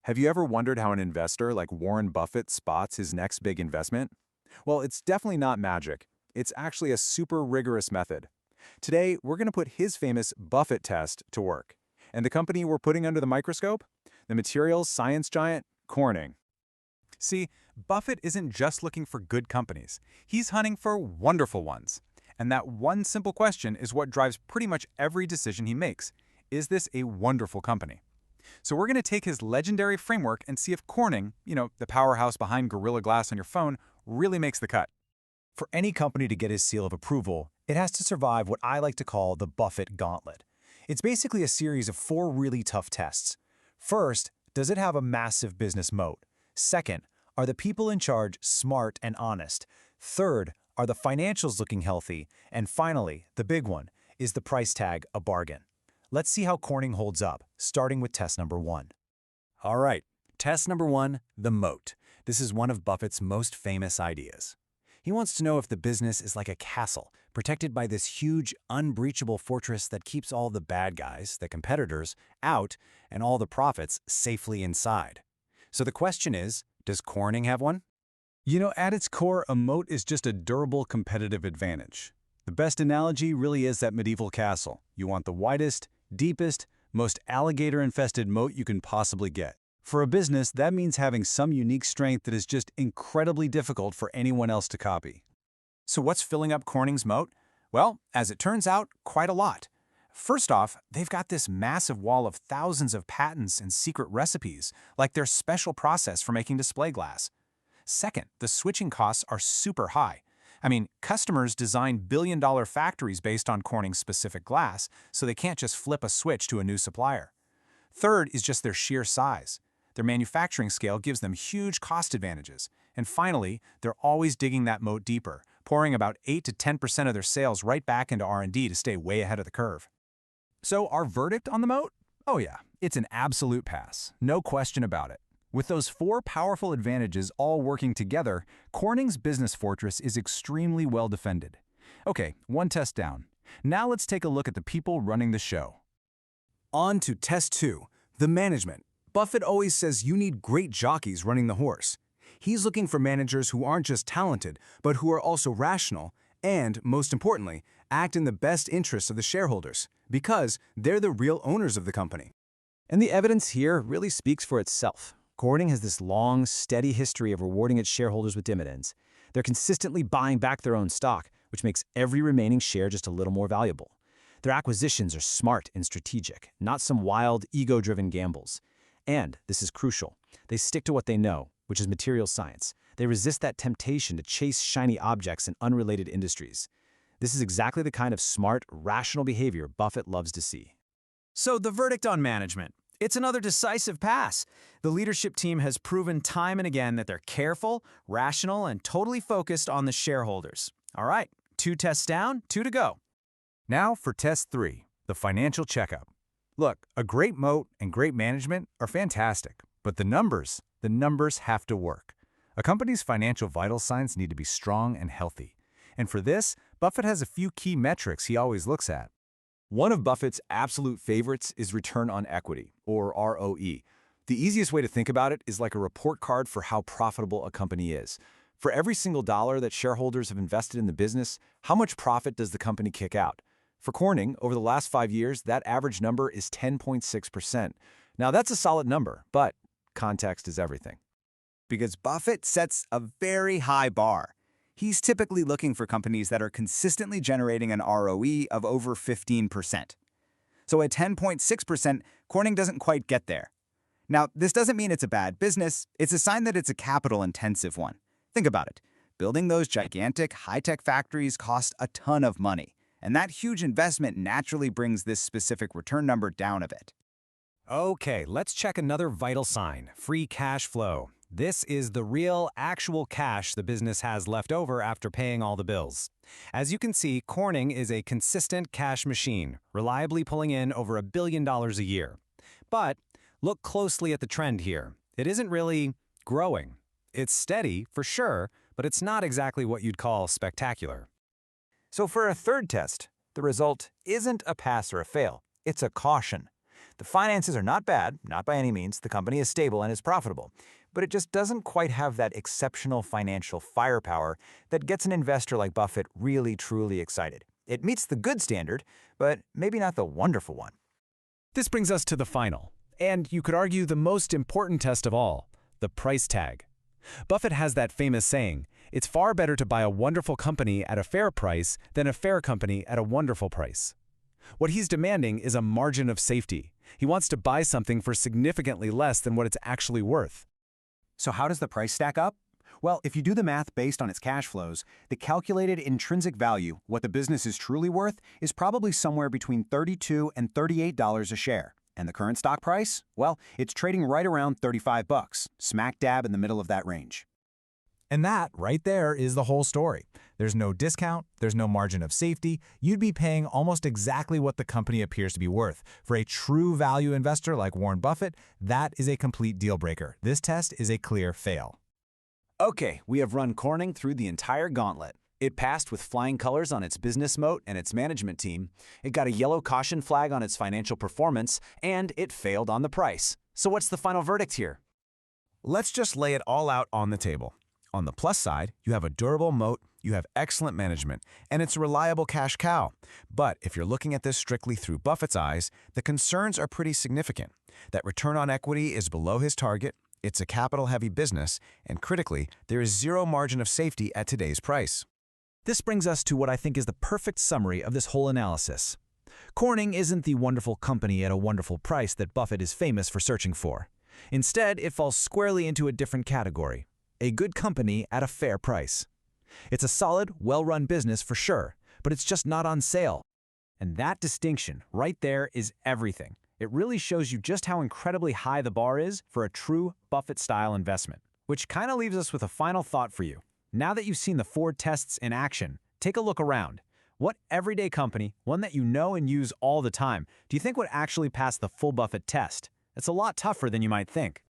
Have you ever wondered how an investor like Warren Buffett spots his next big investment? Well, it's definitely not magic. It's actually a super rigorous method. Today, we're going to put his famous Buffett test to work. And the company we're putting under the microscope? The materials science giant, Corning. See, Buffett isn't just looking for good companies. He's hunting for wonderful ones. And that one simple question is what drives pretty much every decision he makes. Is this a wonderful company? So we're going to take his legendary framework and see if Corning, the powerhouse behind Gorilla Glass on your phone, really makes the cut. For any company to get his seal of approval, it has to survive what I like to call the Buffett Gauntlet. It's basically a series of 4 really tough tests. First, does it have a massive business moat? Second, are the people in charge smart and honest? Third, are the financials looking healthy? And finally, the big one, is the price tag a bargain? Let's see how Corning holds up, starting with test number 1. All right, test number 1, the moat. This is one of Buffett's most famous ideas. He wants to know if the business is like a castle, protected by this huge, unbreachable fortress that keeps all the bad guys, the competitors, out and all the profits safely inside. So the question is, does Corning have one? At its core, a moat is just a durable competitive advantage. The best analogy really is that medieval castle. You want the widest, deepest, most alligator-infested moat you can possibly get. For a business, that means having some unique strength that is just incredibly difficult for anyone else to copy. So what's filling up Corning's moat? Well, as it turns out, quite a lot. First off, they've got this massive wall of thousands of patents and secret recipes, like their special process for making display glass. Second, the switching costs are super high. I mean, customers design billion-dollar factories based on Corning's specific glass, so they can't just flip a switch to a new supplier. Third is just their sheer size. Their manufacturing scale gives them huge cost advantages. And finally, they're always digging that moat deeper, pouring about 8 to 10% of their sales right back into R&D to stay way ahead of the curve. So our verdict on the moat? Oh yeah, it's an absolute pass. No question about it. With those 4 powerful advantages all working together, Corning's business fortress is extremely well defended. Okay, one test down. Now let's take a look at the people running the show. On to test 2, the management. Buffett always says you need great jockeys running the horse. He's looking for managers who aren't just talented, but who are also rational and, most importantly, act in the best interests of the shareholders, because they're the real owners of the company. And the evidence here really speaks for itself. Corning has this long, steady history of rewarding its shareholders with dividends. They're consistently buying back their own stock, which makes every remaining share just a little more valuable. Their acquisitions are smart and strategic, not some wild, ego-driven gambles. And, this is crucial, they stick to what they know, which is material science. They resist that temptation to chase shiny objects in unrelated industries. This is exactly the kind of smart, rational behavior Buffett loves to see. So the verdict on management. It's another decisive pass. The leadership team has proven time and again that they're careful, rational, and totally focused on the shareholders. All right, 2 tests down, 2 to go. Now for test 3, the financial checkup. Look, a great moat and great management are fantastic, but the numbers have to work. A company's financial vital signs need to be strong and healthy. And for this, Buffett has a few key metrics he always looks at. One of Buffett's absolute favorites is return on equity, or ROE. The easiest way to think about it is like a report card for how profitable a company is. For every single dollar that shareholders have invested in the business, how much profit does the company kick out? For Corning, over the last 5 years, that average number is 10.6%. Now that's a solid number, but context is everything. Because Buffett sets a very high bar. He's typically looking for companies that are consistently generating an ROE of over 15%. So at 10.6%, Corning doesn't quite get there. Now, this doesn't mean it's a bad business. It's a sign that it's a capital-intensive one. Think about it. Building those gigantic, high-tech factories cost a ton of money, and that huge investment naturally brings this specific return number down a bit. Okay, let's check another vital sign, free cash flow. This is the real, actual cash the business has left over after paying all the bills. As you can see, Corning is a consistent cash machine, reliably pulling in over $1 billion a year. But look closely at the trend here. It isn't really growing. It's steady, for sure, but it's not exactly what you'd call spectacular. So for a third test, the result isn't a pass or a fail. It's a caution. The finances are not bad, not by any means. The company is stable and is profitable. But it just doesn't quite have that exceptional financial firepower that gets an investor like Buffett really, truly excited. It meets the good standard, but maybe not the wonderful one. This brings us to the final, and you could argue the most important test of all, the price tag. Buffett has that famous saying, "It's far better to buy a wonderful company at a fair price than a fair company at a wonderful price." What he's demanding is a margin of safety. He wants to buy something for significantly less than what it's actually worth. So how does the price stack up? Well, if you do the math based on its cash flows, the calculated intrinsic value, what the business is truly worth, is probably somewhere between $32 and $38 a share. And the current stock price? Well, it's trading right around $35, smack dab in the middle of that range. And that, right there, is the whole story. There's no discount, there's no margin of safety. You'd be paying almost exactly what the company appears to be worth. For a true value investor like Warren Buffett, that is a complete deal breaker. This test is a clear fail. Okay, we have run Corning through the entire gauntlet. It passed with flying colors on its business moat and its management team. It got a yellow caution flag on its financial performance, and it failed on the price. So what's the final verdict here? Let's just lay it all out on the table. On the plus side, you have a durable moat, you have excellent management, and it's a reliable cash cow. But if you're looking at this strictly through Buffett's eyes, the concerns are pretty significant. That return on equity is below his target, it's a capital-heavy business, and critically, there is zero margin of safety at today's price. This brings us to what I think is the perfect summary of this whole analysis. Corning isn't the wonderful company at a wonderful price that Buffett is famous for searching for. Instead, it falls squarely into a different category. A good company at a fair price. It's a solid, well-run business for sure, but it's just not on sale. And that distinction right there is everything. It really shows you just how incredibly high the bar is for a true Buffett-style investment. Which kind of leaves us with a final thought for you. Now that you've seen the 4 tests in action, take a look around. What everyday company, one that you know and use all the time, do you think would actually pass the full Buffett test? It's a lot tougher than you might think.